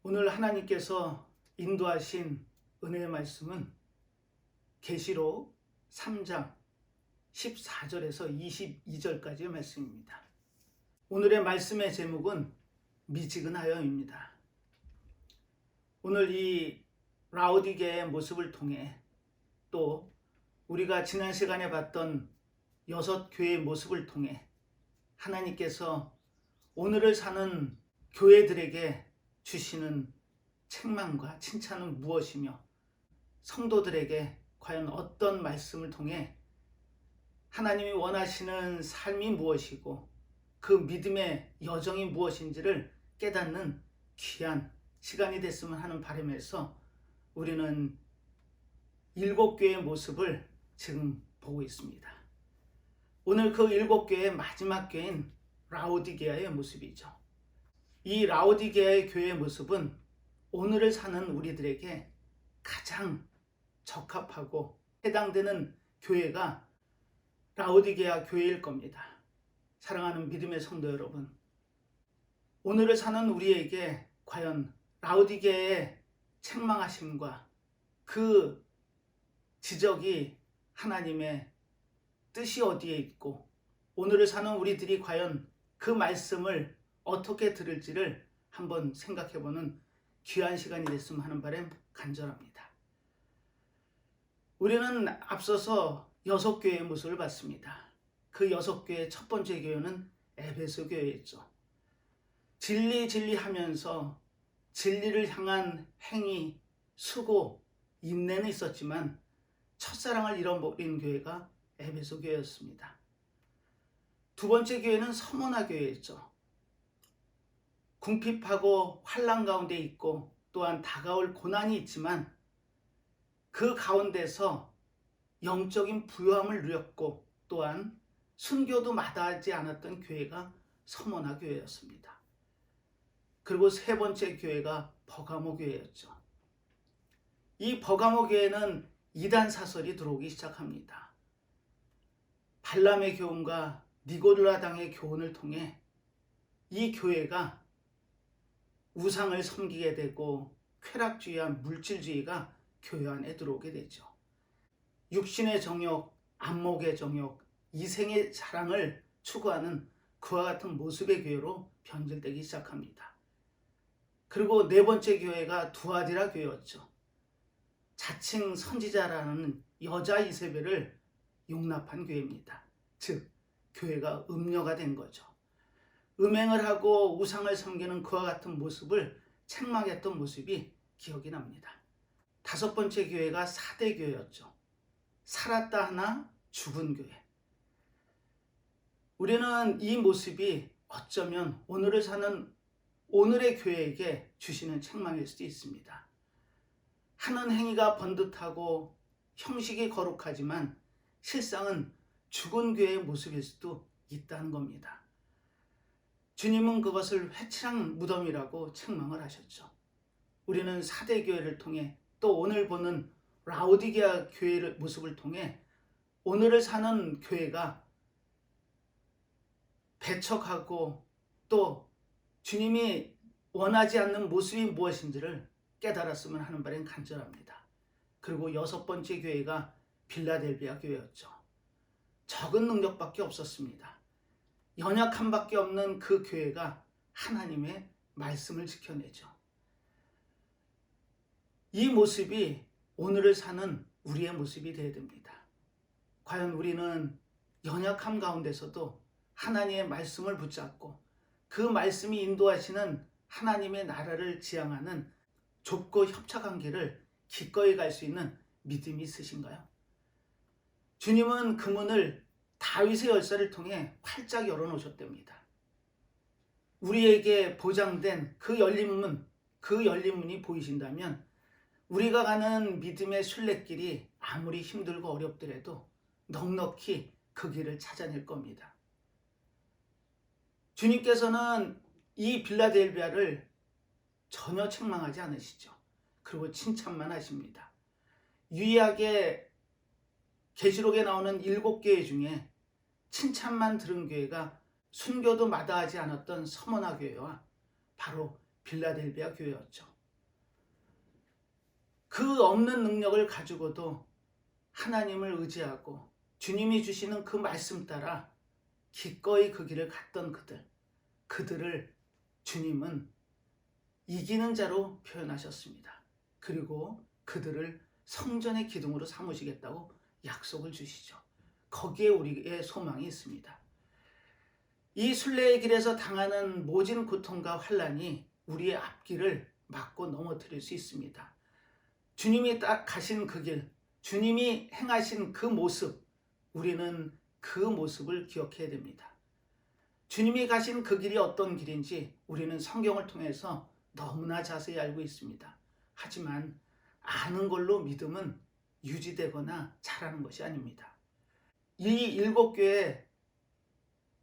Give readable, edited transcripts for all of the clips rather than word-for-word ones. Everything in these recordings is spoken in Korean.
오늘 하나님께서 인도하신 은혜의 말씀은 계시록 3장 14절에서 22절까지의 말씀입니다. 오늘의 말씀의 제목은 미지근하여입니다. 오늘 이 라오디게의 모습을 통해 또 우리가 지난 시간에 봤던 6교회의 모습을 통해 하나님께서 오늘을 사는 교회들에게 주시는 책망과 칭찬은 무엇이며 성도들에게 과연 어떤 말씀을 통해 하나님이 원하시는 삶이 무엇이고 그 믿음의 여정이 무엇인지를 깨닫는 귀한 시간이 됐으면 하는 바람에서 우리는 7교회의 모습을 지금 보고 있습니다. 오늘 그 7교회의 마지막 교회인 라오디게아의 모습이죠. 이 라오디게아의 교회의 모습은 오늘을 사는 우리들에게 가장 적합하고 해당되는 교회가 라오디게아 교회일 겁니다. 사랑하는 믿음의 성도 여러분, 오늘을 사는 우리에게 과연 라오디게아의 책망하심과 그 지적이 하나님의 뜻이 어디에 있고 오늘을 사는 우리들이 과연 그 말씀을 어떻게 들을지를 한번 생각해보는 귀한 시간이 됐으면 하는 바람 간절합니다. 우리는 앞서서 6교회의 모습을 봤습니다. 그 6교회의 첫 번째 교회는 에베소 교회였죠. 진리하면서 진리를 향한 행위, 수고, 인내는 있었지만 첫사랑을 잃어버린 교회가 에베소 교회였습니다. 두 번째 교회는 서머나 교회였죠. 궁핍하고 환난 가운데 있고 또한 다가올 고난이 있지만 그 가운데서 영적인 부요함을 누렸고 또한 순교도 마다하지 않았던 교회가 서머나 교회였습니다. 그리고 세 번째 교회가 버가모 교회였죠. 이 버가모 교회는 이단 사설이 들어오기 시작합니다. 발람의 교훈과 니고라당의 교훈을 통해 이 교회가 우상을 섬기게 되고 쾌락주의와 물질주의가 교회 안에 들어오게 되죠. 육신의 정욕, 안목의 정욕, 이생의 사랑을 추구하는 그와 같은 모습의 교회로 변질되기 시작합니다. 그리고 네 번째 교회가 두아디라 교회였죠. 자칭 선지자라는 여자 이세벨을 용납한 교회입니다. 즉, 교회가 음녀가 된 거죠. 음행을 하고 우상을 섬기는 그와 같은 모습을 책망했던 모습이 기억이 납니다. 다섯 번째 교회가 사대교회였죠. 살았다 하나 죽은 교회. 우리는 이 모습이 어쩌면 오늘을 사는 오늘의 교회에게 주시는 책망일 수도 있습니다. 하는 행위가 번듯하고 형식이 거룩하지만 실상은 죽은 교회의 모습일 수도 있다는 겁니다. 주님은 그것을 회칠한 무덤이라고 책망을 하셨죠. 우리는 사대교회를 통해 또 오늘 보는 라오디게아 교회의 모습을 통해 오늘을 사는 교회가 배척하고 또 주님이 원하지 않는 모습이 무엇인지를 깨달았으면 하는 바람 간절합니다. 그리고 여섯 번째 교회가 빌라델비아 교회였죠. 적은 능력밖에 없었습니다. 연약함밖에 없는 그 교회가 하나님의 말씀을 지켜내죠. 이 모습이 오늘을 사는 우리의 모습이 되어야 됩니다. 과연 우리는 연약함 가운데서도 하나님의 말씀을 붙잡고 그 말씀이 인도하시는 하나님의 나라를 지향하는 좁고 협착한 길을 기꺼이 갈 수 있는 믿음이 있으신가요? 주님은 그 문을 다윗의 열쇠를 통해 활짝 열어놓으셨답니다. 우리에게 보장된 그 열린 문이 보이신다면 우리가 가는 믿음의 순례길이 아무리 힘들고 어렵더라도 넉넉히 그 길을 찾아낼 겁니다. 주님께서는 이 빌라델비아를 전혀 책망하지 않으시죠. 그리고 칭찬만 하십니다. 유일하게 계시록에 나오는 7교회 중에 칭찬만 들은 교회가 순교도 마다하지 않았던 서머나 교회와 바로 빌라델비아 교회였죠. 그 없는 능력을 가지고도 하나님을 의지하고 주님이 주시는 그 말씀 따라 기꺼이 그 길을 갔던 그들을 주님은 이기는 자로 표현하셨습니다. 그리고 그들을 성전의 기둥으로 삼으시겠다고 약속을 주시죠. 거기에 우리의 소망이 있습니다. 이 순례의 길에서 당하는 모진 고통과 환난이 우리의 앞길을 막고 넘어뜨릴 수 있습니다. 주님이 딱 가신 그 길, 주님이 행하신 그 모습, 우리는 그 모습을 기억해야 됩니다. 주님이 가신 그 길이 어떤 길인지 우리는 성경을 통해서 너무나 자세히 알고 있습니다. 하지만 아는 걸로 믿음은 유지되거나 자라는 것이 아닙니다. 이 7교회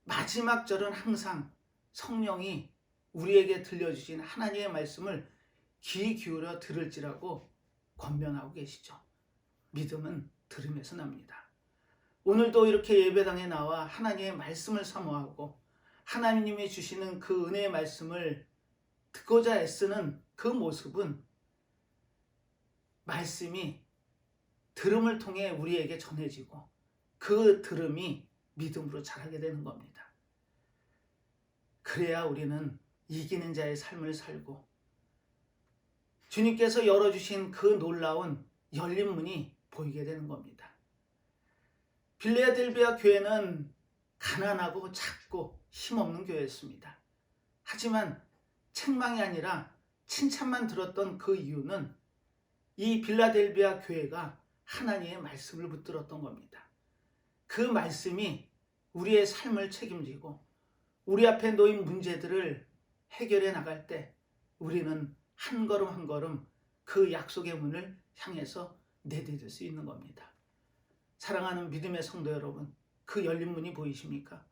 마지막 절은 항상 성령이 우리에게 들려주신 하나님의 말씀을 귀 기울여 들을지라고 권면하고 계시죠. 믿음은 들음에서 납니다. 오늘도 이렇게 예배당에 나와 하나님의 말씀을 사모하고 하나님이 주시는 그 은혜의 말씀을 듣고자 애쓰는 그 모습은 말씀이 들음을 통해 우리에게 전해지고 그 들음이 믿음으로 자라게 되는 겁니다. 그래야 우리는 이기는 자의 삶을 살고 주님께서 열어주신 그 놀라운 열린 문이 보이게 되는 겁니다. 빌라델비아 교회는 가난하고 작고 힘없는 교회였습니다. 하지만 책망이 아니라 칭찬만 들었던 그 이유는 이 빌라델비아 교회가 하나님의 말씀을 붙들었던 겁니다. 그 말씀이 우리의 삶을 책임지고 우리 앞에 놓인 문제들을 해결해 나갈 때 우리는 한 걸음 한 걸음 그 약속의 문을 향해서 내디딜 수 있는 겁니다. 사랑하는 믿음의 성도 여러분, 그 열린 문이 보이십니까?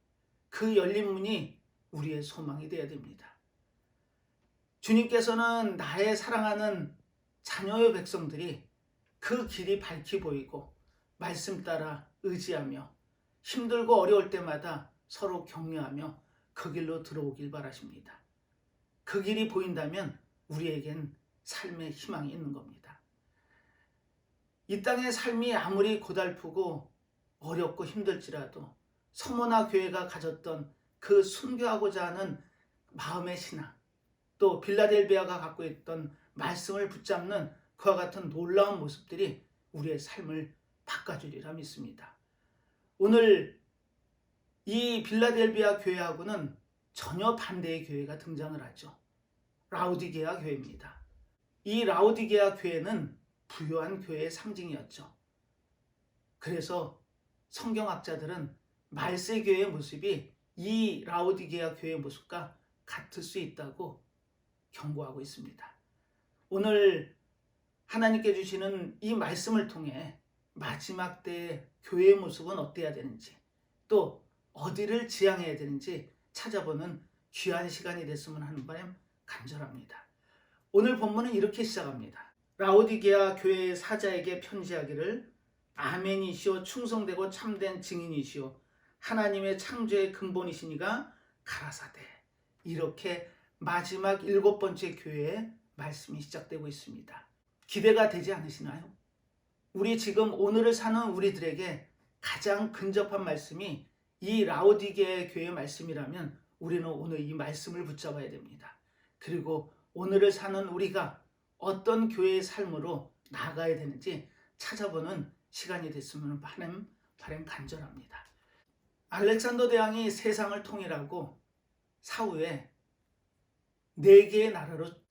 그 열린 문이 우리의 소망이 되어야 됩니다. 주님께서는 나의 사랑하는 자녀의 백성들이 그 길이 밝히 보이고 말씀 따라 의지하며 힘들고 어려울 때마다 서로 격려하며 그 길로 들어오길 바라십니다. 그 길이 보인다면 우리에겐 삶의 희망이 있는 겁니다. 이 땅의 삶이 아무리 고달프고 어렵고 힘들지라도 서모나 교회가 가졌던 그 순교하고자 하는 마음의 신앙, 또 빌라델비아가 갖고 있던 말씀을 붙잡는 그와 같은 놀라운 모습들이 우리의 삶을 바꿔주리라 믿습니다. 오늘 이 빌라델비아 교회하고는 전혀 반대의 교회가 등장을 하죠. 라오디게아 교회입니다. 이 라오디게아 교회는 부요한 교회의 상징이었죠. 그래서 성경학자들은 말세 교회의 모습이 이 라오디게아 교회의 모습과 같을 수 있다고 경고하고 있습니다. 오늘 하나님께 주시는 이 말씀을 통해 마지막 때의 교회의 모습은 어때야 되는지, 또 어디를 지향해야 되는지 찾아보는 귀한 시간이 됐으면 하는 바람 간절합니다. 오늘 본문은 이렇게 시작합니다. 라오디게아 교회의 사자에게 편지하기를 아멘이시오 충성되고 참된 증인이시오 하나님의 창조의 근본이시니가 가라사대. 이렇게 마지막 7번째 교회의 말씀이 시작되고 있습니다. 기대가 되지 않으시나요? 우리 지금 오늘을 사는 우리들에게 가장 근접한 말씀이 이 라오디게아 교회의 말씀이라면 우리는 오늘 이 말씀을 붙잡아야 됩니다. 그리고 오늘을 사는 우리가 어떤 교회의 삶으로 나아가야 되는지 찾아보는 시간이 됐으면 하는 바람 간절합니다. 알렉산더 대왕이 세상을 통일하고 사후에 4개의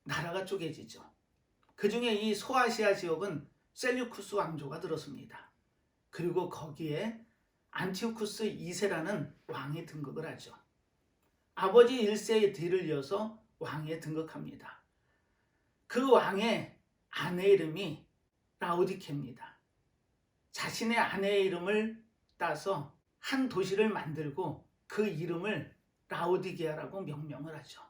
나라가 쪼개지죠. 그 중에 이 소아시아 지역은 셀류쿠스 왕조가 들었습니다. 그리고 거기에 안티오쿠스 2세라는 왕이 등극을 하죠. 아버지 1세의 뒤를 이어서 왕에 등극합니다. 그 왕의 아내 이름이 라오디케입니다. 자신의 아내의 이름을 따서 한 도시를 만들고 그 이름을 라오디게아라고 명명을 하죠.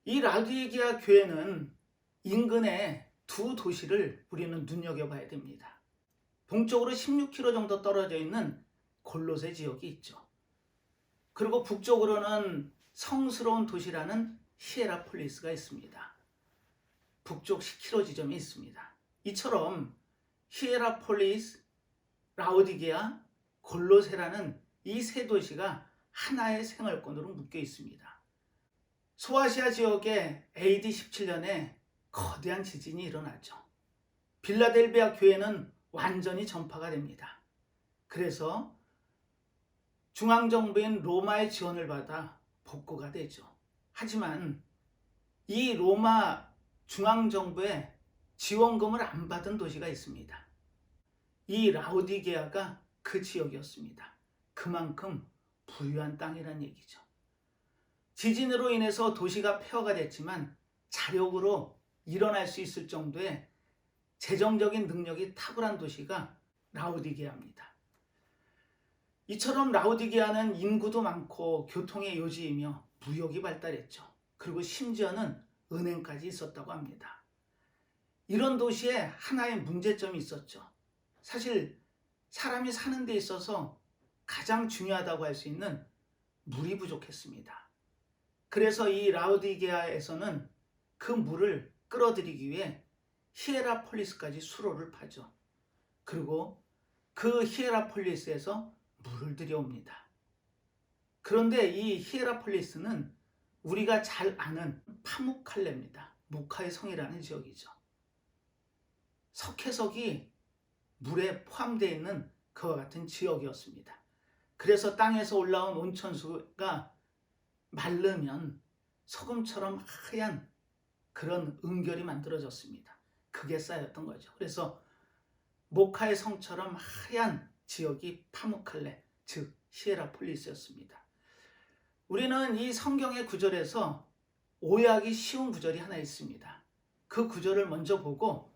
이 라오디게아 교회는 인근에 2 도시를 우리는 눈여겨봐야 됩니다. 동쪽으로 16km 정도 떨어져 있는 골로새 지역이 있죠. 그리고 북쪽으로는 성스러운 도시라는 히에라폴리스가 있습니다. 북쪽 10km 지점이 있습니다. 이처럼 히에라폴리스, 라오디게아, 골로세라는 이 세 도시가 하나의 생활권으로 묶여 있습니다. 소아시아 지역에 AD 17년에 거대한 지진이 일어나죠. 빌라델비아 교회는 완전히 전파가 됩니다. 그래서 중앙정부인 로마의 지원을 받아 복구가 되죠. 하지만 이 로마 중앙정부의 지원금을 안 받은 도시가 있습니다. 이 라오디게아가 그 지역이었습니다. 그만큼 부유한 땅이란 얘기죠. 지진으로 인해서 도시가 폐허가 됐지만 자력으로 일어날 수 있을 정도의 재정적인 능력이 탁월한 도시가 라오디게아입니다. 이처럼 라오디게아는 인구도 많고 교통의 요지이며 무역이 발달했죠. 그리고 심지어는 은행까지 있었다고 합니다. 이런 도시에 하나의 문제점이 있었죠. 사실 사람이 사는 데 있어서 가장 중요하다고 할 수 있는 물이 부족했습니다. 그래서 이 라오디게아에서는 그 물을 끌어들이기 위해 히에라폴리스까지 수로를 파죠. 그리고 그 히에라폴리스에서 물을 들여옵니다. 그런데 이 히에라폴리스는 우리가 잘 아는 파묵칼레입니다. 모카의 성이라는 지역이죠. 석회석이 물에 포함되어 있는 그와 같은 지역이었습니다. 그래서 땅에서 올라온 온천수가 마르면 소금처럼 하얀 그런 은결이 만들어졌습니다. 그게 쌓였던 거죠. 그래서 모카의 성처럼 하얀 지역이 파묵칼레, 즉 히에라폴리스였습니다. 우리는 이 성경의 구절에서 오해하기 쉬운 구절이 하나 있습니다. 그 구절을 먼저 보고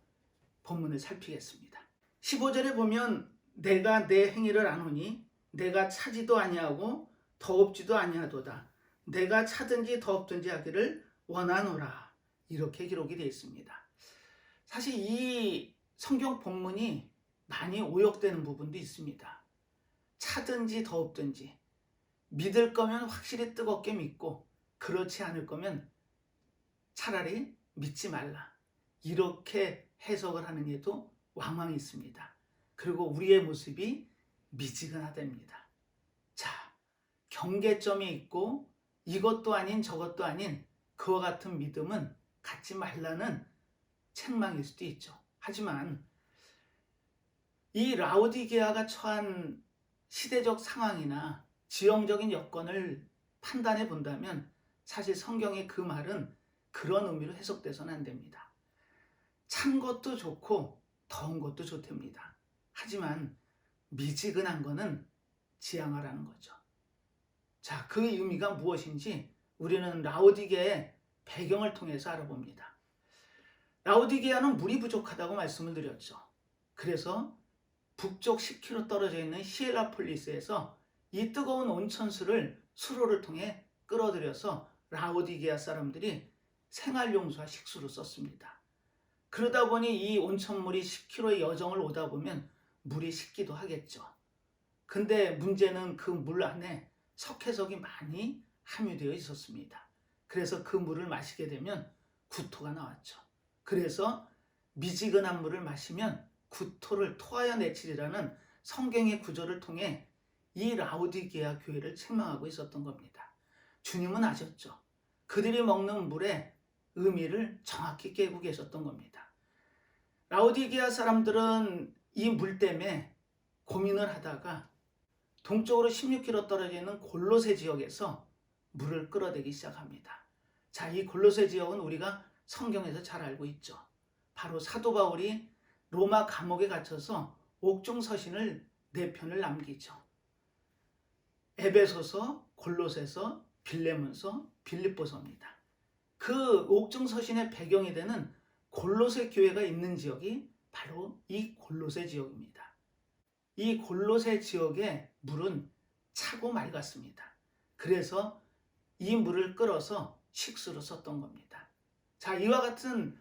본문을 살피겠습니다. 15절에 보면 내가 내 행위를 아노니 내가 차지도 아니하고 더없지도 아니하도다. 내가 차든지 더없든지 하기를 원하노라. 이렇게 기록이 되어 있습니다. 사실 이 성경 본문이 많이 오역되는 부분도 있습니다. 차든지 더없든지 믿을 거면 확실히 뜨겁게 믿고 그렇지 않을 거면 차라리 믿지 말라. 이렇게 해석을 하는 이도 왕왕 있습니다. 그리고 우리의 모습이 미지근하답니다. 자, 경계점이 있고 이것도 아닌 저것도 아닌 그와 같은 믿음은 갖지 말라는 책망일 수도 있죠. 하지만 이 라오디게아가 처한 시대적 상황이나 지형적인 여건을 판단해 본다면 사실 성경의 그 말은 그런 의미로 해석돼서는 안 됩니다. 찬 것도 좋고 더운 것도 좋답니다. 하지만 미지근한 거는 지양하라는 거죠. 자, 그 의미가 무엇인지 우리는 라오디게아의 배경을 통해서 알아봅니다. 라오디게아는 물이 부족하다고 말씀을 드렸죠. 그래서 북쪽 10km 떨어져 있는 히에라폴리스에서 이 뜨거운 온천수를 수로를 통해 끌어들여서 라오디게아 사람들이 생활용수와 식수로 썼습니다. 그러다 보니 이 온천물이 10km의 여정을 오다 보면 물이 식기도 하겠죠. 근데 문제는 그 물 안에 석회석이 많이 함유되어 있었습니다. 그래서 그 물을 마시게 되면 구토가 나왔죠. 그래서 미지근한 물을 마시면 구토를 토하여 내치리라는 성경의 구절을 통해 이 라오디게아 교회를 책망하고 있었던 겁니다. 주님은 아셨죠. 그들이 먹는 물의 의미를 정확히 깨고 계셨던 겁니다. 라오디게아 사람들은 이 물 때문에 고민을 하다가 동쪽으로 16km 떨어져 있는 골로새 지역에서 물을 끌어대기 시작합니다. 자, 이 골로새 지역은 우리가 성경에서 잘 알고 있죠. 바로 사도 바울이 로마 감옥에 갇혀서 옥중 서신을 4편을 남기죠. 에베소서, 골로새서, 빌레몬서, 빌립보서입니다. 그 옥중 서신의 배경이 되는 골로새 교회가 있는 지역이 바로 이 골로새 지역입니다. 이 골로새 지역의 물은 차고 맑았습니다. 그래서 이 물을 끌어서 식수로 썼던 겁니다. 자, 이와 같은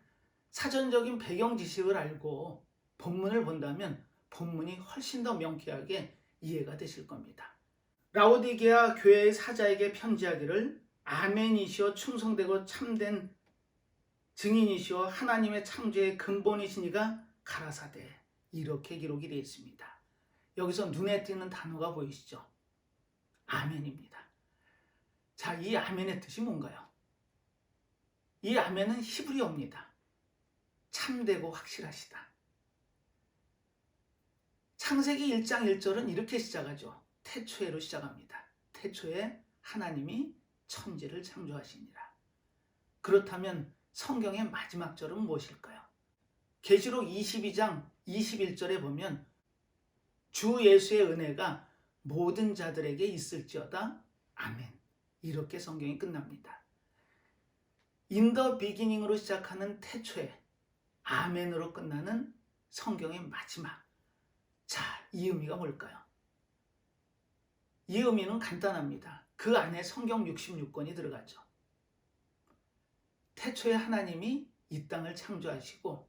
사전적인 배경 지식을 알고 본문을 본다면 본문이 훨씬 더 명쾌하게 이해가 되실 겁니다. 라오디게아 교회의 사자에게 편지하기를 아멘이시오 충성되고 참된 증인이시오 하나님의 창조의 근본이시니가 가라사대 이렇게 기록이 되어 있습니다. 여기서 눈에 띄는 단어가 보이시죠? 아멘입니다. 자, 이 아멘의 뜻이 뭔가요? 이 아멘은 히브리어입니다. 참되고 확실하시다. 창세기 1장 1절은 이렇게 시작하죠. 태초에로 시작합니다. 태초에 하나님이 천지를 창조하시니라. 그렇다면 성경의 마지막 절은 무엇일까요? 계시록 22장 21절에 보면 주 예수의 은혜가 모든 자들에게 있을지어다. 아멘. 이렇게 성경이 끝납니다. In the beginning으로 시작하는 태초에 아멘으로 끝나는 성경의 마지막. 자, 이 의미가 뭘까요? 이 의미는 간단합니다. 그 안에 성경 66권이 들어가죠. 태초에 하나님이 이 땅을 창조하시고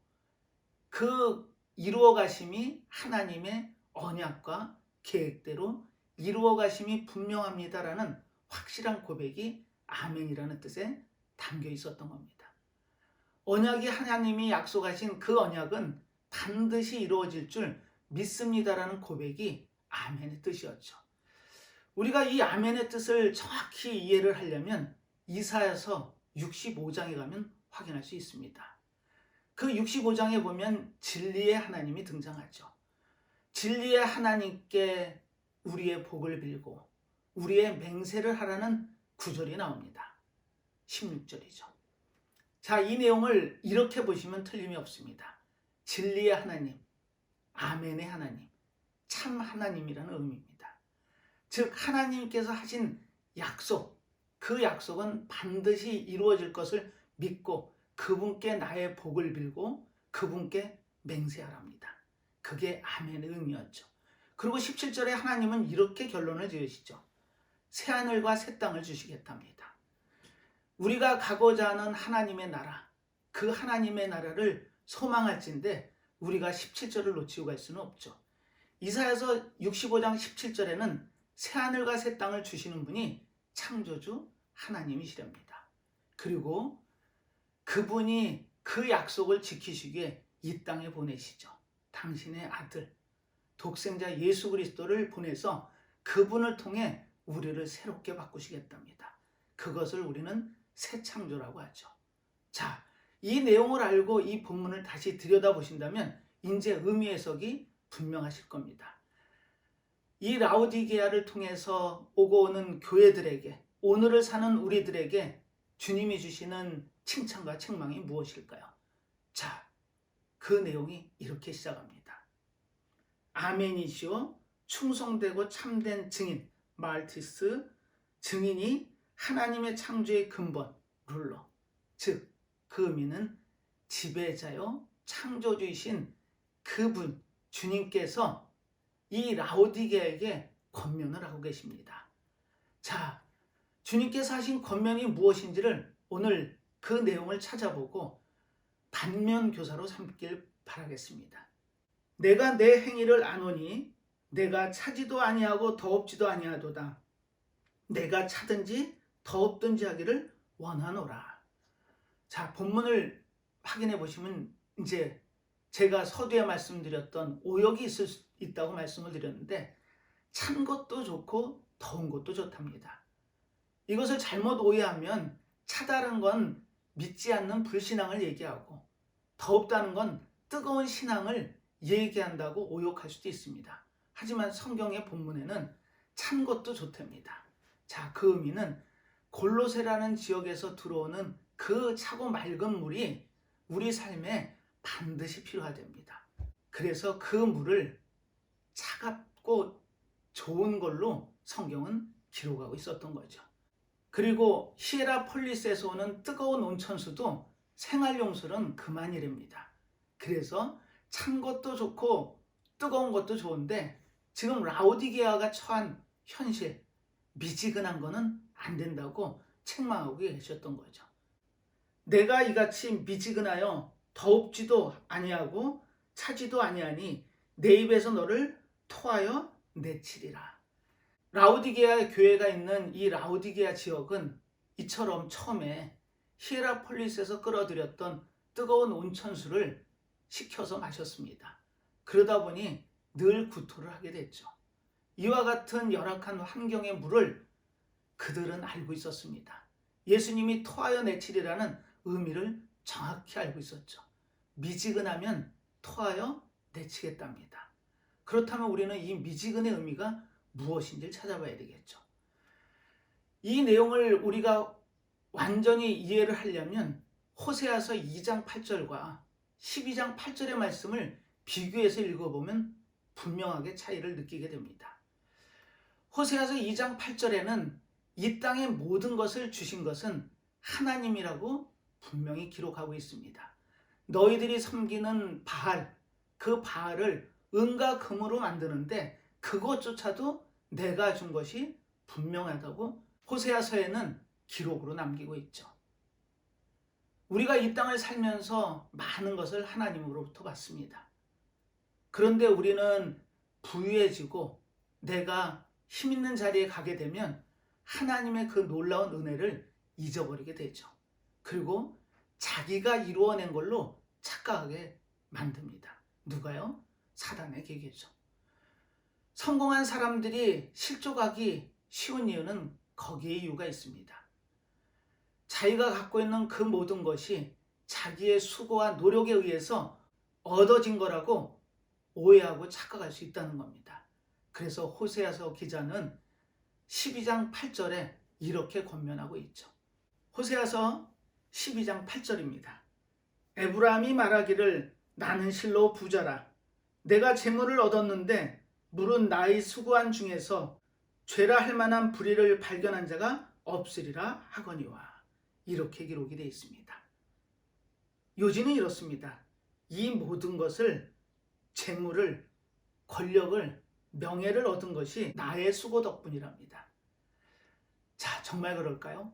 그 이루어 가심이 하나님의 언약과 계획대로 이루어 가심이 분명합니다라는 확실한 고백이 아멘이라는 뜻에 담겨 있었던 겁니다. 언약이 하나님이 약속하신 그 언약은 반드시 이루어질 줄 믿습니다라는 고백이 아멘의 뜻이었죠. 우리가 이 아멘의 뜻을 정확히 이해를 하려면 이사야서 65장에 가면 확인할 수 있습니다. 그 65장에 보면 진리의 하나님이 등장하죠. 진리의 하나님께 우리의 복을 빌고 우리의 맹세를 하라는 구절이 나옵니다. 16절이죠. 자, 이 내용을 이렇게 보시면 틀림이 없습니다. 진리의 하나님, 아멘의 하나님, 참 하나님이라는 의미입니다. 즉 하나님께서 하신 약속, 그 약속은 반드시 이루어질 것을 믿고 그분께 나의 복을 빌고 그분께 맹세하랍니다. 그게 아멘의 의미였죠. 그리고 17절에 하나님은 이렇게 결론을 지으시죠. 새하늘과 새 땅을 주시겠답니다. 우리가 가고자 하는 하나님의 나라, 그 하나님의 나라를 소망할진데 우리가 17절을 놓치고 갈 수는 없죠. 이사야서 65장 17절에는 새하늘과 새 땅을 주시는 분이 창조주 하나님이시랍니다. 그리고 그분이 그 약속을 지키시기에 이 땅에 보내시죠. 당신의 아들, 독생자 예수 그리스도를 보내서 그분을 통해 우리를 새롭게 바꾸시겠답니다. 그것을 우리는 새 창조라고 하죠. 자, 이 내용을 알고 이 본문을 다시 들여다보신다면 이제 의미 해석이 분명하실 겁니다. 이 라오디게아를 통해서 오고 오는 교회들에게, 오늘을 사는 우리들에게 주님이 주시는 칭찬과 책망이 무엇일까요? 자, 그 내용이 이렇게 시작합니다. 아멘이시오 충성되고 참된 증인 말티스, 증인이 하나님의 창조의 근본 룰러, 즉 그 의미는 지배자요 창조주이신 그분 주님께서 이 라오디게아에게 권면을 하고 계십니다. 자, 주님께서 하신 권면이 무엇인지를 오늘 그 내용을 찾아보고 반면교사로 삼길 바라겠습니다. 내가 내 행위를 아노니 내가 차지도 아니하고 더없지도 아니하도다. 내가 차든지 더없든지 하기를 원하노라. 자, 본문을 확인해 보시면 이제 제가 서두에 말씀드렸던 오역이 있다고 말씀을 드렸는데 찬 것도 좋고 더운 것도 좋답니다. 이것을 잘못 오해하면 차다른 건 믿지 않는 불신앙을 얘기하고 더웁다는 건 뜨거운 신앙을 얘기한다고 오역할 수도 있습니다. 하지만 성경의 본문에는 찬 것도 좋답니다. 자, 그 의미는 골로새라는 지역에서 들어오는 그 차고 맑은 물이 우리 삶에 반드시 필요하답니다. 그래서 그 물을 차갑고 좋은 걸로 성경은 기록하고 있었던 거죠. 그리고 히에라폴리스에서 오는 뜨거운 온천수도 생활용수는 그만이랍니다. 그래서 찬 것도 좋고 뜨거운 것도 좋은데 지금 라오디게아가 처한 현실, 미지근한 거는 안 된다고 책망하고 계셨던 거죠. 내가 이같이 미지근하여 더웁지도 아니하고 차지도 아니하니 내 입에서 너를 토하여 내치리라. 라오디게아 교회가 있는 이 라오디게아 지역은 이처럼 처음에 히에라폴리스에서 끌어들였던 뜨거운 온천수를 시켜서 마셨습니다. 그러다 보니 늘 구토를 하게 됐죠. 이와 같은 열악한 환경의 물을 그들은 알고 있었습니다. 예수님이 토하여 내치리라는 의미를 정확히 알고 있었죠. 미지근하면 토하여 내치겠답니다. 그렇다면 우리는 이 미지근의 의미가 무엇인지를 찾아봐야 되겠죠. 이 내용을 우리가 완전히 이해를 하려면 호세아서 2장 8절과 12장 8절의 말씀을 비교해서 읽어보면 분명하게 차이를 느끼게 됩니다. 호세아서 2장 8절에는 이 땅의 모든 것을 주신 것은 하나님이라고 분명히 기록하고 있습니다. 너희들이 섬기는 바알, 그 바알을 은과 금으로 만드는데 그것조차도 내가 준 것이 분명하다고 호세아서에는 기록으로 남기고 있죠. 우리가 이 땅을 살면서 많은 것을 하나님으로부터 받습니다. 그런데 우리는 부유해지고 내가 힘 있는 자리에 가게 되면 하나님의 그 놀라운 은혜를 잊어버리게 되죠. 그리고 자기가 이루어낸 걸로 착각하게 만듭니다. 누가요? 사단의 계계죠. 성공한 사람들이 실족하기 쉬운 이유는 거기에 이유가 있습니다. 자기가 갖고 있는 그 모든 것이 자기의 수고와 노력에 의해서 얻어진 거라고 오해하고 착각할 수 있다는 겁니다. 그래서 호세아서 기자는 12장 8절에 이렇게 권면하고 있죠. 호세아서 12장 8절입니다. 에브라임이 말하기를 나는 실로 부자라. 내가 재물을 얻었는데 물은 나의 수고한 중에서 죄라 할 만한 불의를 발견한 자가 없으리라 하거니와. 이렇게 기록이 되어 있습니다. 요지는 이렇습니다. 이 모든 것을 재물을, 권력을, 명예를 얻은 것이 나의 수고 덕분이랍니다. 자, 정말 그럴까요?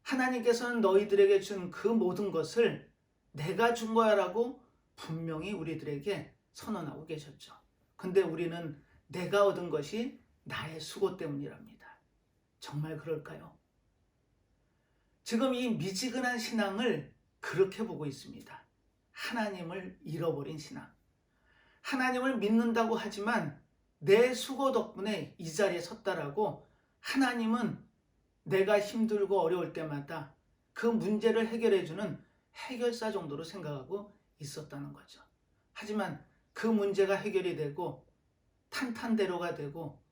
하나님께서는 너희들에게 준 그 모든 것을 내가 준 거야 라고 분명히 우리들에게 선언하고 계셨죠. 근데 우리는 내가 얻은 것이 나의 수고 때문이랍니다. 정말 그럴까요? 지금 이 미지근한 신앙을 그렇게 보고 있습니다. 하나님을 잃어버린 신앙. 하나님을 믿는다고 하지만 내 수고 덕분에 이 자리에 섰다라고 하나님은 내가 힘들고 어려울 때마다 그 문제를 해결해주는 해결사 정도로 생각하고 있었다는 거죠. 하지만 그 문제가 해결이 되고 탄탄대로가 되고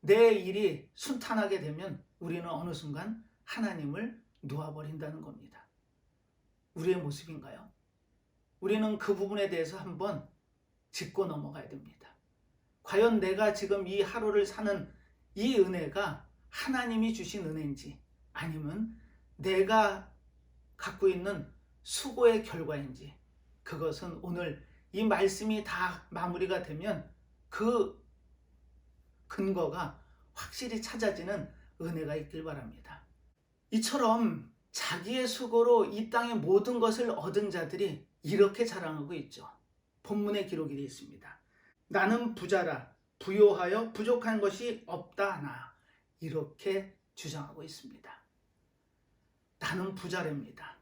내 일이 순탄하게 되면 우리는 어느 순간 하나님을 놓아버린다는 겁니다. 우리의 모습인가요? 우리는 그 부분에 대해서 한번 짚고 넘어가야 됩니다. 과연 내가 지금 이 하루를 사는 이 은혜가 하나님이 주신 은혜인지 아니면 내가 갖고 있는 수고의 결과인지, 그것은 오늘 이 말씀이 다 마무리가 되면 그 근거가 확실히 찾아지는 은혜가 있길 바랍니다. 이처럼 자기의 수고로 이 땅의 모든 것을 얻은 자들이 이렇게 자랑하고 있죠. 본문에 기록이 되어 있습니다. 나는 부자라, 부요하여 부족한 것이 없다 하나. 이렇게 주장하고 있습니다. 나는 부자랍니다.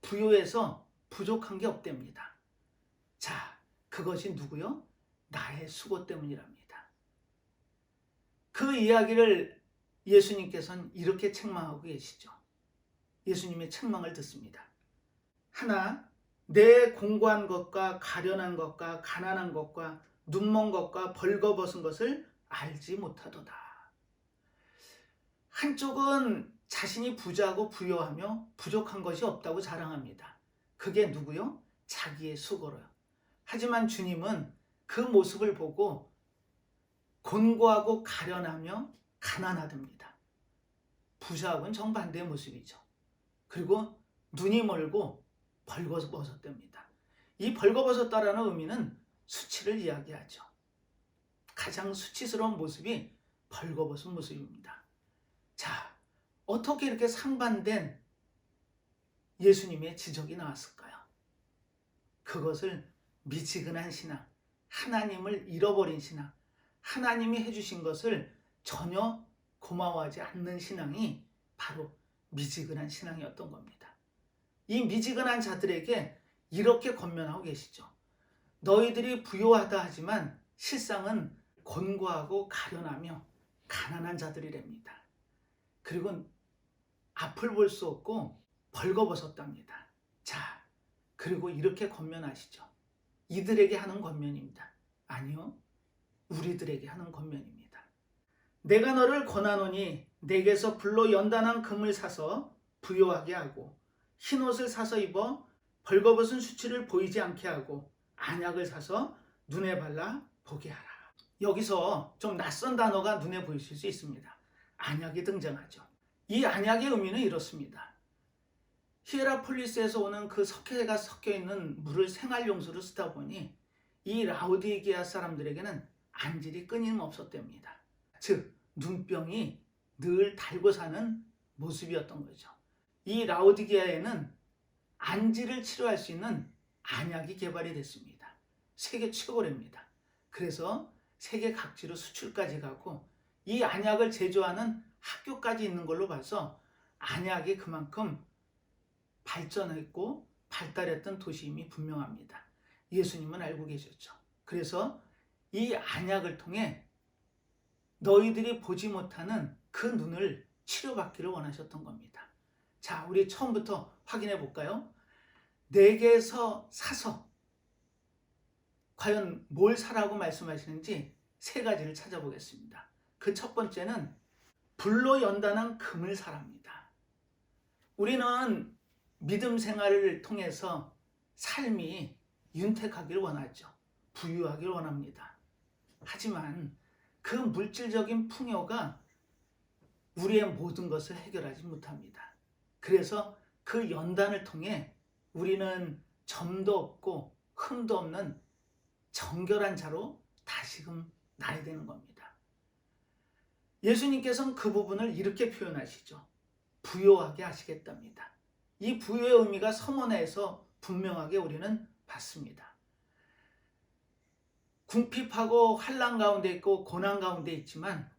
부요해서 부족한 게 없답니다. 자, 그것이 누구요? 나의 수고 때문이랍니다. 그 이야기를 예수님께서는 이렇게 책망하고 계시죠. 예수님의 책망을 듣습니다. 하나, 내 공고한 것과 가련한 것과 가난한 것과 눈먼 것과 벌거벗은 것을 알지 못하도다. 한쪽은 자신이 부자고 부요하며 부족한 것이 없다고 자랑합니다. 그게 누구요? 자기의 수고로요. 하지만 주님은 그 모습을 보고 곤고하고 가련하며 가난하답니다. 부자하고는 정반대의 모습이죠. 그리고 눈이 멀고 벌거벗었답니다. 이 벌거벗었다라는 의미는 수치를 이야기하죠. 가장 수치스러운 모습이 벌거벗은 모습입니다. 자, 어떻게 이렇게 상반된 예수님의 지적이 나왔을까요? 그것을 미지근한 신앙, 하나님을 잃어버린 신앙, 하나님이 해주신 것을 전혀 고마워하지 않는 신앙이 바로 미지근한 신앙이었던 겁니다. 이 미지근한 자들에게 이렇게 권면하고 계시죠. 너희들이 부요하다 하지만 실상은 곤고하고 가련하며 가난한 자들이랍니다. 그리고 앞을 볼 수 없고 벌거벗었답니다. 자, 그리고 이렇게 권면하시죠. 이들에게 하는 권면입니다. 아니요, 우리들에게 하는 권면입니다. 내가 너를 권하노니 내게서 불로 연단한 금을 사서 부요하게 하고 흰옷을 사서 입어 벌거벗은 수치를 보이지 않게 하고 안약을 사서 눈에 발라 보게 하라. 여기서 좀 낯선 단어가 눈에 보이실 수 있습니다. 안약이 등장하죠. 이 안약의 의미는 이렇습니다. 히에라폴리스에서 오는 그 석회가 섞여 있는 물을 생활용수로 쓰다 보니 이 라오디게아 사람들에게는 안질이 끊임없었답니다. 즉 눈병이 늘 달고 사는 모습이었던 거죠. 이 라오디게아에는 안질을 치료할 수 있는 안약이 개발이 됐습니다. 세계 최고랍니다. 그래서 세계 각지로 수출까지 가고 이 안약을 제조하는 학교까지 있는 걸로 봐서 안약이 그만큼 발전했고 발달했던 도시임이 분명합니다. 예수님은 알고 계셨죠. 그래서 이 안약을 통해 너희들이 보지 못하는 그 눈을 치료받기를 원하셨던 겁니다. 자, 우리 처음부터 확인해 볼까요? 내게서 사서 과연 뭘 사라고 말씀하시는지 세 가지를 찾아보겠습니다. 그 첫 번째는 불로 연단한 금을 사랍니다. 우리는 믿음 생활을 통해서 삶이 윤택하기를 원하죠. 부유하기를 원합니다. 하지만 그 물질적인 풍요가 우리의 모든 것을 해결하지 못합니다. 그래서 그 연단을 통해 우리는 점도 없고 흠도 없는 정결한 자로 다시금 나야 되는 겁니다. 예수님께서는 그 부분을 이렇게 표현하시죠. 부요하게 하시겠답니다. 이 부요의 의미가 서문에서 분명하게 우리는 봤습니다. 궁핍하고 환난 가운데 있고 고난 가운데 있지만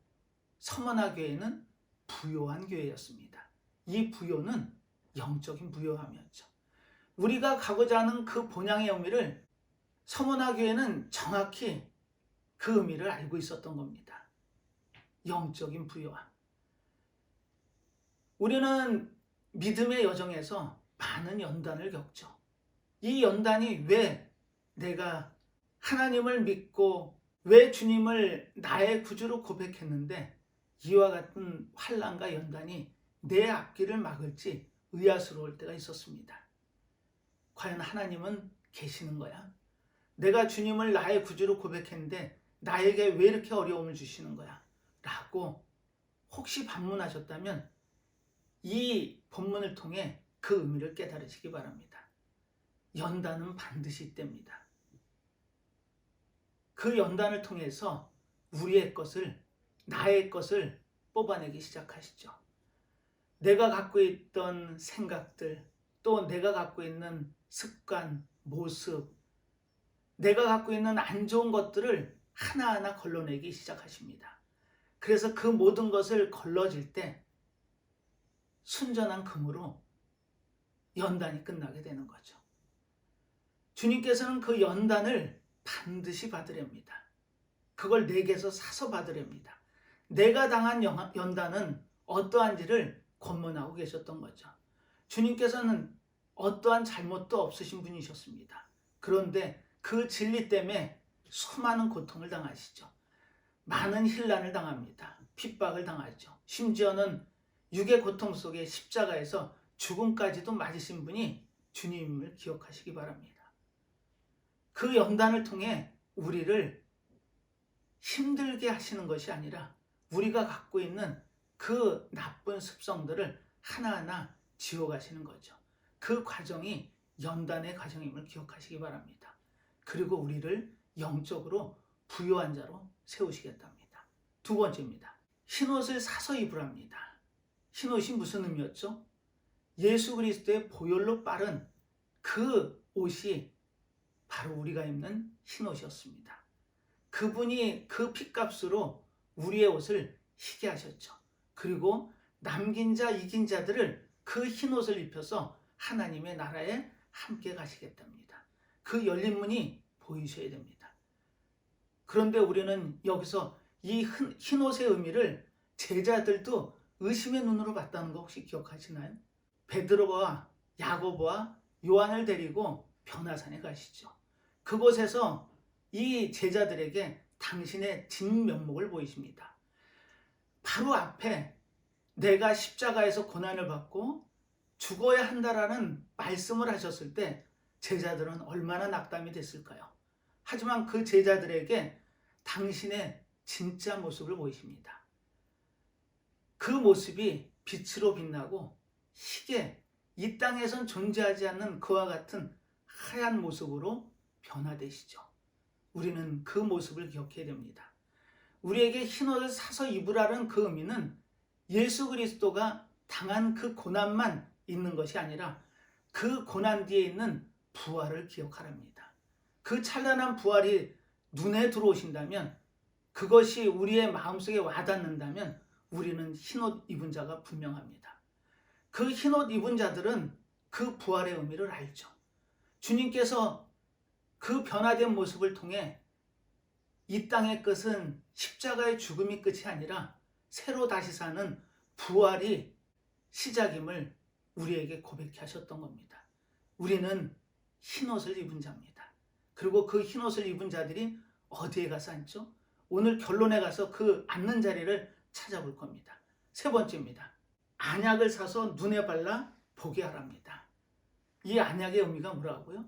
서문화 교회는 부요한 교회였습니다. 이 부요는 영적인 부요함이었죠. 우리가 가고자 하는 그 본향의 의미를 서문화 교회는 정확히 그 의미를 알고 있었던 겁니다. 영적인 부요함. 우리는 믿음의 여정에서 많은 연단을 겪죠. 이 연단이 왜 내가 하나님을 믿고 왜 주님을 나의 구주로 고백했는데 이와 같은 환난과 연단이 내 앞길을 막을지 의아스러울 때가 있었습니다. 과연 하나님은 계시는 거야? 내가 주님을 나의 구주로 고백했는데 나에게 왜 이렇게 어려움을 주시는 거야? 라고 혹시 반문하셨다면 이 본문을 통해 그 의미를 깨달으시기 바랍니다. 연단은 반드시 있답니다. 그 연단을 통해서 우리의 것을, 나의 것을 뽑아내기 시작하시죠. 내가 갖고 있던 생각들, 또 내가 갖고 있는 습관, 모습, 내가 갖고 있는 안 좋은 것들을 하나하나 걸러내기 시작하십니다. 그래서 그 모든 것을 걸러질 때 순전한 금으로 연단이 끝나게 되는 거죠. 주님께서는 그 연단을 반드시 받으렵니다. 그걸 내게서 사서 받으렵니다. 내가 당한 연단은 어떠한지를 권면하고 계셨던 거죠. 주님께서는 어떠한 잘못도 없으신 분이셨습니다. 그런데 그 진리 때문에 수많은 고통을 당하시죠. 많은 혼란을 당합니다. 핍박을 당하죠. 심지어는 육의 고통 속에 십자가에서 죽음까지도 맞으신 분이 주님을 기억하시기 바랍니다. 그 연단을 통해 우리를 힘들게 하시는 것이 아니라 우리가 갖고 있는 그 나쁜 습성들을 하나하나 지워가시는 거죠. 그 과정이 연단의 과정임을 기억하시기 바랍니다. 그리고 우리를 영적으로 부요한 자로 세우시겠답니다. 두 번째입니다. 흰옷을 사서 입으랍니다. 흰옷이 무슨 의미였죠? 예수 그리스도의 보혈로 빠른 그 옷이 바로 우리가 입는 흰옷이었습니다. 그분이 그 핏값으로 우리의 옷을 희게 하셨죠. 그리고 남긴 자 이긴 자들을 그 흰옷을 입혀서 하나님의 나라에 함께 가시겠답니다. 그 열린 문이 보이셔야 됩니다. 그런데 우리는 여기서 이 흰옷의 의미를 제자들도 의심의 눈으로 봤다는 거 혹시 기억하시나요? 베드로와 야고보와 요한을 데리고 변화산에 가시죠. 그곳에서 이 제자들에게 당신의 진면목을 보이십니다. 바로 앞에 내가 십자가에서 고난을 받고 죽어야 한다라는 말씀을 하셨을 때 제자들은 얼마나 낙담이 됐을까요? 하지만 그 제자들에게 당신의 진짜 모습을 보이십니다. 그 모습이 빛으로 빛나고 희게 이 땅에선 존재하지 않는 그와 같은 하얀 모습으로 변화되시죠. 우리는 그 모습을 기억해야 됩니다. 우리에게 흰옷을 사서 입으라는 그 의미는 예수 그리스도가 당한 그 고난만 있는 것이 아니라 그 고난 뒤에 있는 부활을 기억하랍니다. 그 찬란한 부활이 눈에 들어오신다면, 그것이 우리의 마음속에 와닿는다면 우리는 흰옷 입은 자가 분명합니다. 그 흰옷 입은 자들은 그 부활의 의미를 알죠. 주님께서 그 변화된 모습을 통해 이 땅의 끝은 십자가의 죽음이 끝이 아니라 새로 다시 사는 부활이 시작임을 우리에게 고백해 하셨던 겁니다. 우리는 흰옷을 입은 자입니다. 그리고 그 흰옷을 입은 자들이 어디에 가서 앉죠? 오늘 결론에 가서 그 앉는 자리를 찾아볼 겁니다. 세 번째입니다. 안약을 사서 눈에 발라 보게 하랍니다. 이 안약의 의미가 뭐라고요?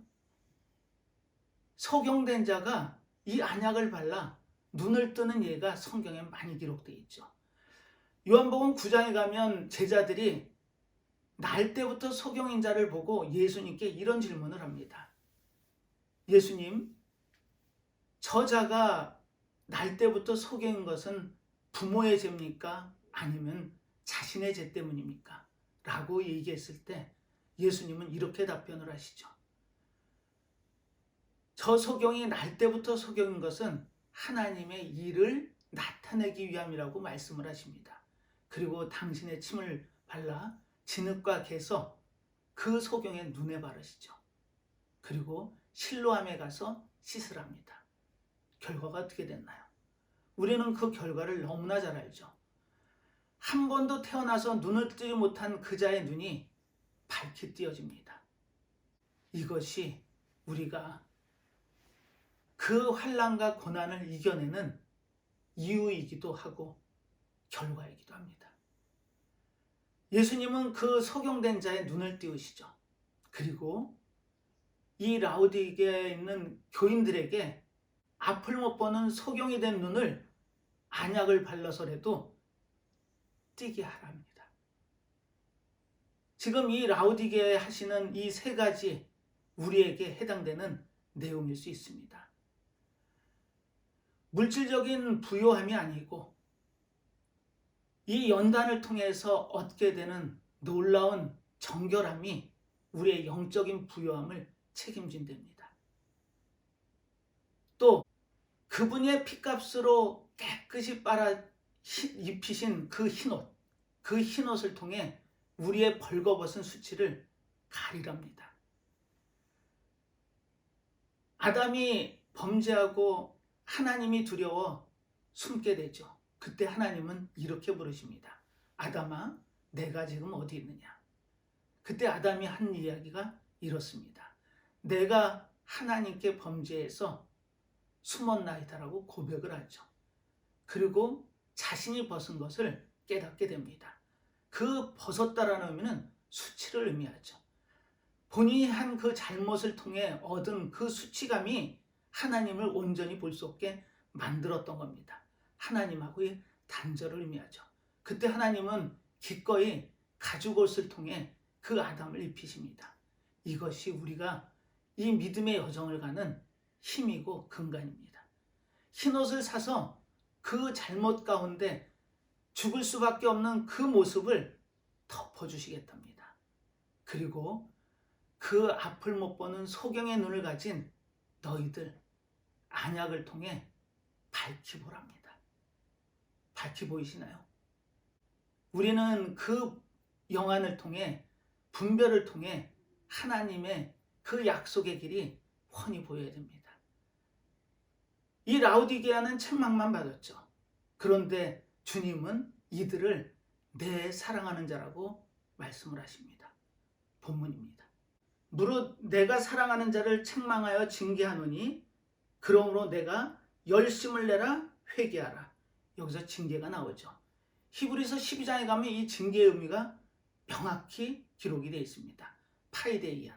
소경된 자가 이 안약을 발라 눈을 뜨는 예가 성경에 많이 기록되어 있죠. 요한복음 9장에 가면 제자들이 날 때부터 소경인 자를 보고 예수님께 이런 질문을 합니다. 예수님, 저 자가 날 때부터 소경인 것은 부모의 죄입니까? 아니면 자신의 죄 때문입니까? 라고 얘기했을 때 예수님은 이렇게 답변을 하시죠. 저 소경이 날 때부터 소경인 것은 하나님의 일을 나타내기 위함이라고 말씀을 하십니다. 그리고 당신의 침을 발라 진흙과 개서 그 소경의 눈에 바르시죠. 그리고 실로암에 가서 씻으랍니다. 결과가 어떻게 됐나요? 우리는 그 결과를 너무나 잘 알죠. 한 번도 태어나서 눈을 뜨지 못한 그자의 눈이 밝게 띄어집니다. 이것이 우리가 그 환난과 고난을 이겨내는 이유이기도 하고 결과이기도 합니다. 예수님은 그 소경된 자의 눈을 띄우시죠. 그리고 이 라오디게에 있는 교인들에게 앞을 못 보는 소경이 된 눈을 안약을 발라서라도 띄게 하랍니다. 지금 이 라오디게에 하시는 이 세 가지 우리에게 해당되는 내용일 수 있습니다. 물질적인 부요함이 아니고 이 연단을 통해서 얻게 되는 놀라운 정결함이 우리의 영적인 부요함을 책임진답니다. 또 그분의 피값으로 깨끗이 빨아 입히신 그 흰옷, 그 흰옷을 통해 우리의 벌거벗은 수치를 가리랍니다. 아담이 범죄하고 하나님이 두려워 숨게 되죠. 그때 하나님은 이렇게 부르십니다. 아담아, 내가 지금 어디 있느냐? 그때 아담이 한 이야기가 이렇습니다. 내가 하나님께 범죄해서 숨었나이다라고 고백을 하죠. 그리고 자신이 벗은 것을 깨닫게 됩니다. 그 벗었다라는 의미는 수치를 의미하죠. 본인이 한 그 잘못을 통해 얻은 그 수치감이 하나님을 온전히 볼 수 없게 만들었던 겁니다. 하나님하고의 단절을 의미하죠. 그때 하나님은 기꺼이 가죽옷을 통해 그 아담을 입히십니다. 이것이 우리가 이 믿음의 여정을 가는 힘이고 근간입니다. 흰옷을 사서 그 잘못 가운데 죽을 수밖에 없는 그 모습을 덮어주시겠답니다. 그리고 그 앞을 못 보는 소경의 눈을 가진 너희들 안약을 통해 밝히 보랍니다. 밝히 보이시나요? 우리는 그 영안을 통해 분별을 통해 하나님의 그 약속의 길이 훤히 보여야 됩니다. 이 라오디게아는 책망만 받았죠. 그런데 주님은 이들을 내 사랑하는 자라고 말씀을 하십니다. 본문입니다. 무릇 내가 사랑하는 자를 책망하여 징계하노니 그러므로 내가 열심을 내라 회개하라. 여기서 징계가 나오죠. 히브리서 12장에 가면 이 징계의 의미가 명확히 기록이 되어 있습니다. 파이데이안.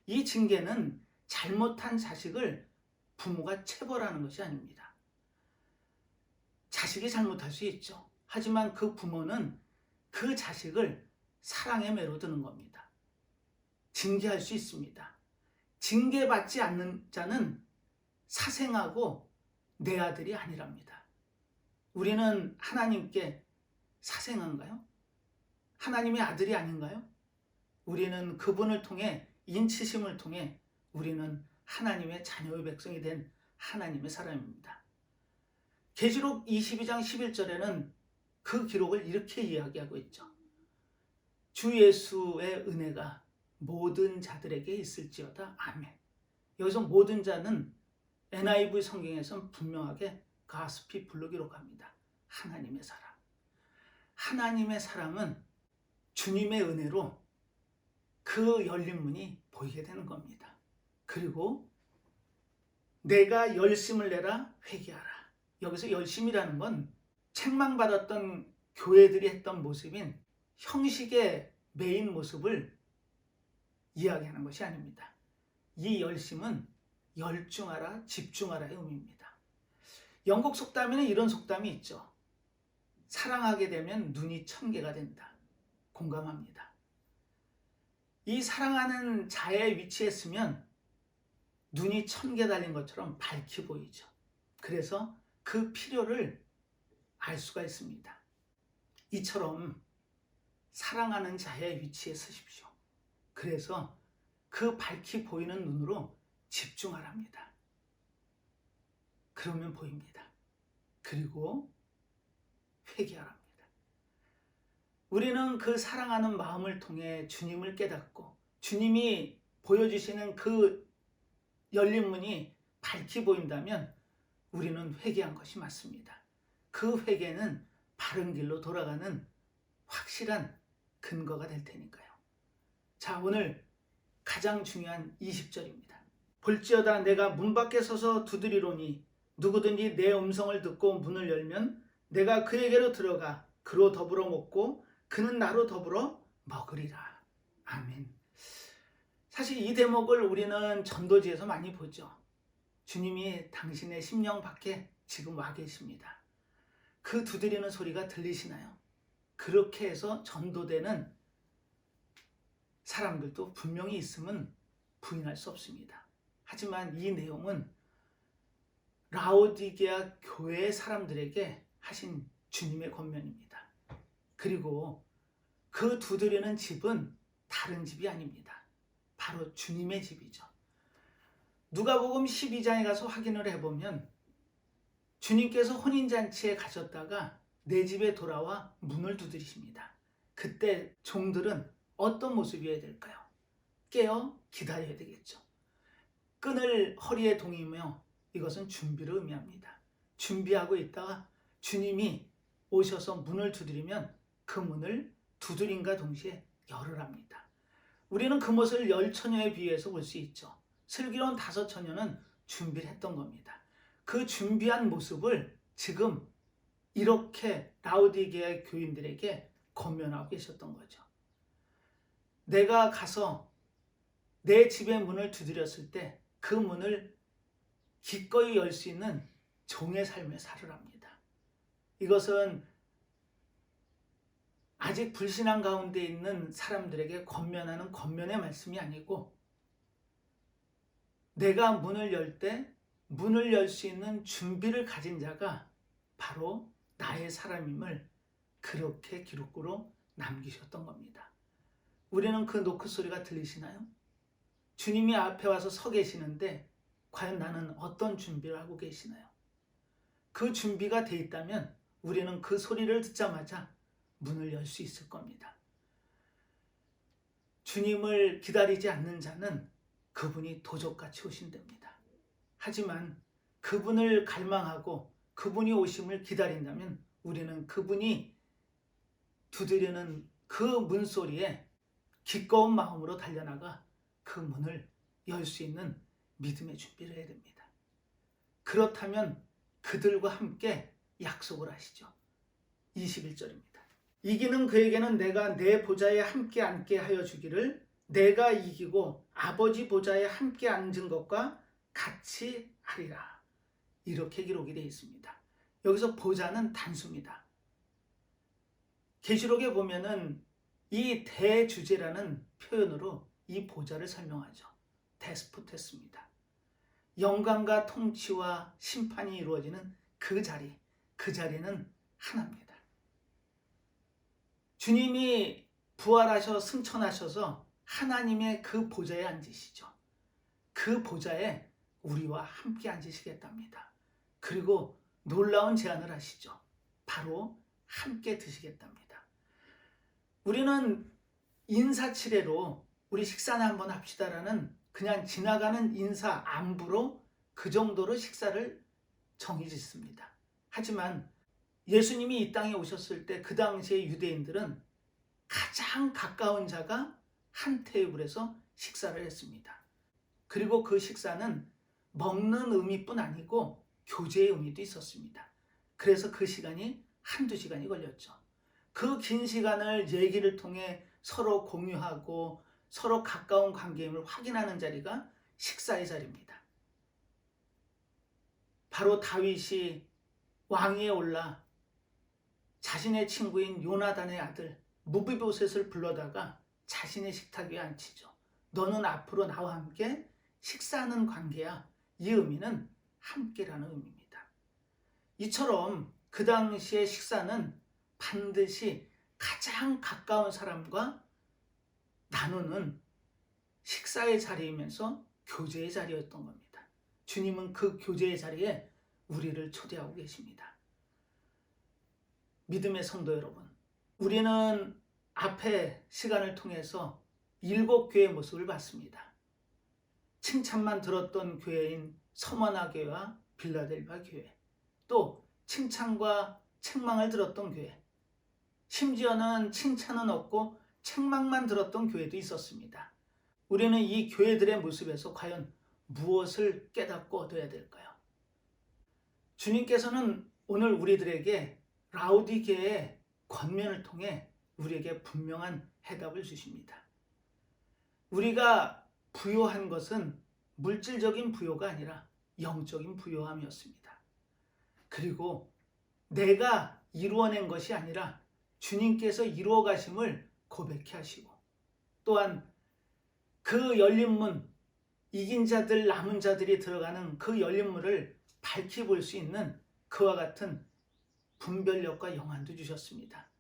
이 징계는 잘못한 자식을 부모가 체벌하는 것이 아닙니다. 자식이 잘못할 수 있죠. 하지만 그 부모는 그 자식을 사랑에 매료드는 겁니다. 징계할 수 있습니다. 징계받지 않는 자는 사생하고 내 아들이 아니랍니다. 우리는 하나님께 사생한가요? 하나님의 아들이 아닌가요? 우리는 그분을 통해 인치심을 통해 우리는 하나님의 자녀의 백성이 된 하나님의 사람입니다. 계시록 22장 11절에는 그 기록을 이렇게 이야기하고 있죠. 주 예수의 은혜가 모든 자들에게 있을지어다. 아멘. 여기서 모든 자는 NIV 성경에서는 분명하게 가스피플로 기록합니다. 하나님의 사람. 하나님의 사람은 주님의 은혜로 그 열린 문이 보이게 되는 겁니다. 그리고 내가 열심을 내라 회개하라. 여기서 열심이라는 건 책망받았던 교회들이 했던 모습인 형식의 메인 모습을 이야기하는 것이 아닙니다. 이 열심은 열중하라, 집중하라의 의미입니다. 영국 속담에는 이런 속담이 있죠. 사랑하게 되면 눈이 1000개가 된다. 공감합니다. 이 사랑하는 자의 위치에 서면 눈이 1000개 달린 것처럼 밝히 보이죠. 그래서 그 필요를 알 수가 있습니다. 이처럼 사랑하는 자의 위치에 서십시오. 그래서 그 밝히 보이는 눈으로 집중하랍니다. 그러면 보입니다. 그리고 회개하랍니다. 우리는 그 사랑하는 마음을 통해 주님을 깨닫고 주님이 보여주시는 그 열린 문이 밝히 보인다면 우리는 회개한 것이 맞습니다. 그 회개는 바른 길로 돌아가는 확실한 근거가 될 테니까요. 자, 오늘 가장 중요한 20절입니다. 볼지어다 내가 문 밖에 서서 두드리노니 누구든지 내 음성을 듣고 문을 열면 내가 그에게로 들어가 그로 더불어 먹고 그는 나로 더불어 먹으리라. 아멘. 사실 이 대목을 우리는 전도지에서 많이 보죠. 주님이 당신의 심령 밖에 지금 와 계십니다. 그 두드리는 소리가 들리시나요? 그렇게 해서 전도되는 사람들도 분명히 있음은 부인할 수 없습니다. 하지만 이 내용은 라오디게아 교회의 사람들에게 하신 주님의 권면입니다. 그리고 그 두드리는 집은 다른 집이 아닙니다. 바로 주님의 집이죠. 누가복음 12장에 가서 확인을 해보면 주님께서 혼인잔치에 가셨다가 내 집에 돌아와 문을 두드리십니다. 그때 종들은 어떤 모습이어야 될까요? 깨어 기다려야 되겠죠. 끈을 허리에 동이며 이것은 준비를 의미합니다. 준비하고 있다가 주님이 오셔서 문을 두드리면 그 문을 두드림과 동시에 열으랍니다. 우리는 그 모습을 10처녀에 비유해서 볼 수 있죠. 슬기로운 5처녀는 준비를 했던 겁니다. 그 준비한 모습을 지금 이렇게 라오디게아 교인들에게 권면하고 계셨던 거죠. 내가 가서 내 집의 문을 두드렸을 때 그 문을 기꺼이 열 수 있는 종의 삶을 살으랍니다. 이것은 아직 불신앙 가운데 있는 사람들에게 권면하는 권면의 말씀이 아니고 내가 문을 열 때 문을 열 수 있는 준비를 가진 자가 바로 나의 사람임을 그렇게 기록으로 남기셨던 겁니다. 우리는 그 노크 소리가 들리시나요? 주님이 앞에 와서 서 계시는데 과연 나는 어떤 준비를 하고 계시나요? 그 준비가 돼 있다면 우리는 그 소리를 듣자마자 문을 열 수 있을 겁니다. 주님을 기다리지 않는 자는 그분이 도적같이 오신답니다. 하지만 그분을 갈망하고 그분이 오심을 기다린다면 우리는 그분이 두드리는 그 문소리에 기꺼운 마음으로 달려나가 그 문을 열 수 있는 믿음의 준비를 해야 됩니다. 그렇다면 그들과 함께 약속을 하시죠. 21절입니다. 이기는 그에게는 내가 내 보좌에 함께 앉게 하여 주기를 내가 이기고 아버지 보좌에 함께 앉은 것과 같이 하리라. 이렇게 기록이 되어 있습니다. 여기서 보좌는 단수입니다. 계시록에 보면은 이 대주제라는 표현으로 이 보좌를 설명하죠. 데스포테스입니다. 영광과 통치와 심판이 이루어지는 그 자리는 하나입니다. 주님이 부활하셔 승천하셔서 하나님의 그 보좌에 앉으시죠. 그 보좌에 우리와 함께 앉으시겠답니다. 그리고 놀라운 제안을 하시죠. 바로 함께 드시겠답니다. 우리는 인사치레로 우리 식사나 한번 합시다라는 그냥 지나가는 인사 안부로 그 정도로 식사를 정해짓습니다. 하지만 예수님이 이 땅에 오셨을 때 그 당시에 유대인들은 가장 가까운 자가 한 테이블에서 식사를 했습니다. 그리고 그 식사는 먹는 의미뿐 아니고 교제의 의미도 있었습니다. 그래서 그 시간이 한두 시간이 걸렸죠. 그 긴 시간을 얘기를 통해 서로 공유하고 서로 가까운 관계임을 확인하는 자리가 식사의 자리입니다. 바로 다윗이 왕위에 올라 자신의 친구인 요나단의 아들 무비보셋을 불러다가 자신의 식탁 위에 앉히죠. 너는 앞으로 나와 함께 식사하는 관계야. 이 의미는 함께라는 의미입니다. 이처럼 그 당시의 식사는 반드시 가장 가까운 사람과 나누는 식사의 자리이면서 교제의 자리였던 겁니다. 주님은 그 교제의 자리에 우리를 초대하고 계십니다. 믿음의 성도 여러분, 우리는 앞에 시간을 통해서 7교회의 모습을 봤습니다. 칭찬만 들었던 교회인 서머나 교회와 빌라델비아 교회, 또 칭찬과 책망을 들었던 교회, 심지어는 칭찬은 없고 책망만 들었던 교회도 있었습니다. 우리는 이 교회들의 모습에서 과연 무엇을 깨닫고 얻어야 될까요? 주님께서는 오늘 우리들에게 라오디게의 권면을 통해 우리에게 분명한 해답을 주십니다. 우리가 부요한 것은 물질적인 부요가 아니라 영적인 부요함이었습니다. 그리고 내가 이루어낸 것이 아니라 주님께서 이루어 가심을 고백해 하시고, 또한 그 열린 문, 이긴 자들, 남은 자들이 들어가는 그 열린 문을 밝히 볼 수 있는 그와 같은 분별력과 영안도 주셨습니다.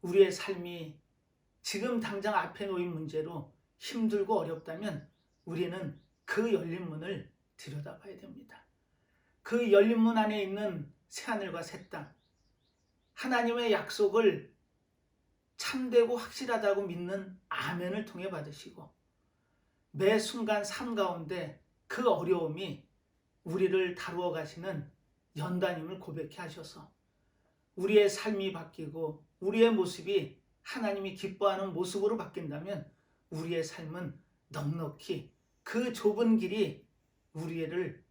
우리의 삶이 지금 당장 앞에 놓인 문제로 힘들고 어렵다면 우리는 그 열린 문을 들여다봐야 됩니다. 그 열린 문 안에 있는 새하늘과 새 땅, 하나님의 약속을 참되고 확실하다고 믿는 아멘을 통해 받으시고, 매 순간 삶 가운데 그 어려움이 우리를 다루어 가시는 연단임을 고백해 하셔서 우리의 삶이 바뀌고 우리의 모습이 하나님이 기뻐하는 모습으로 바뀐다면 우리의 삶은 넉넉히 그 좁은 길이 우리를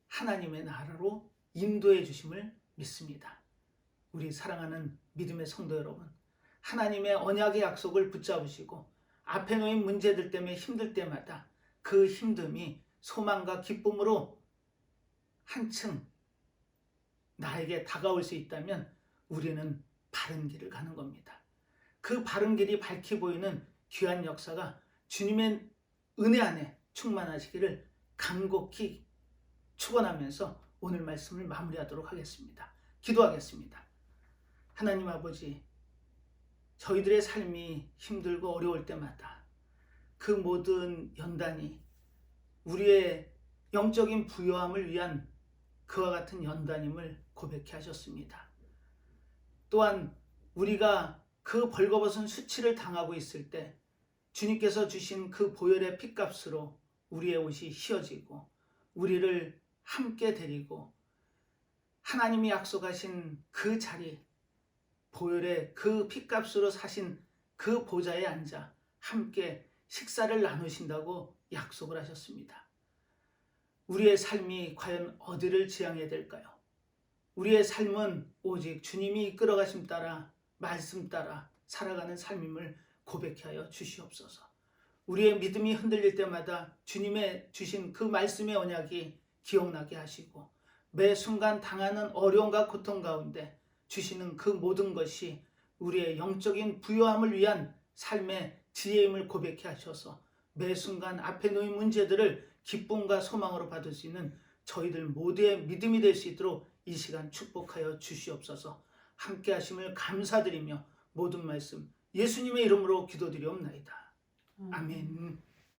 하나님의 나라로 인도해 주심을 믿습니다. 우리 사랑하는 믿음의 성도 여러분, 하나님의 언약의 약속을 붙잡으시고 앞에 놓인 문제들 때문에 힘들 때마다 그 힘듦이 소망과 기쁨으로 한층 나에게 다가올 수 있다면 우리는 바른 길을 가는 겁니다. 그 바른 길이 밝히 보이는 귀한 역사가 주님의 은혜 안에 충만하시기를 간곡히 축원하면서 오늘 말씀을 마무리하도록 하겠습니다. 기도하겠습니다. 하나님 아버지, 저희들의 삶이 힘들고 어려울 때마다 그 모든 연단이 우리의 영적인 부요함을 위한 그와 같은 연단임을 고백해 하셨습니다. 또한 우리가 그 벌거벗은 수치를 당하고 있을 때 주님께서 주신 그 보혈의 핏값으로 우리의 옷이 휘어지고 우리를 함께 데리고 하나님이 약속하신 그 자리, 보혈의 그 핏값으로 사신 그 보좌에 앉아 함께 식사를 나누신다고 약속을 하셨습니다. 우리의 삶이 과연 어디를 지향해야 될까요? 우리의 삶은 오직 주님이 이끌어 가심 따라 말씀 따라 살아가는 삶임을 고백해 하여 주시옵소서. 우리의 믿음이 흔들릴 때마다 주님의 주신 그 말씀의 언약이 기억나게 하시고 매 순간 당하는 어려움과 고통 가운데 주시는 그 모든 것이 우리의 영적인 부요함을 위한 삶의 지혜임을 고백해 하셔서 매 순간 앞에 놓인 문제들을 기쁨과 소망으로 받을 수 있는 저희들 모두의 믿음이 될 수 있도록 이 시간 축복하여 주시옵소서. 함께 하심을 감사드리며 모든 말씀 예수님의 이름으로 기도드리옵나이다. 아멘.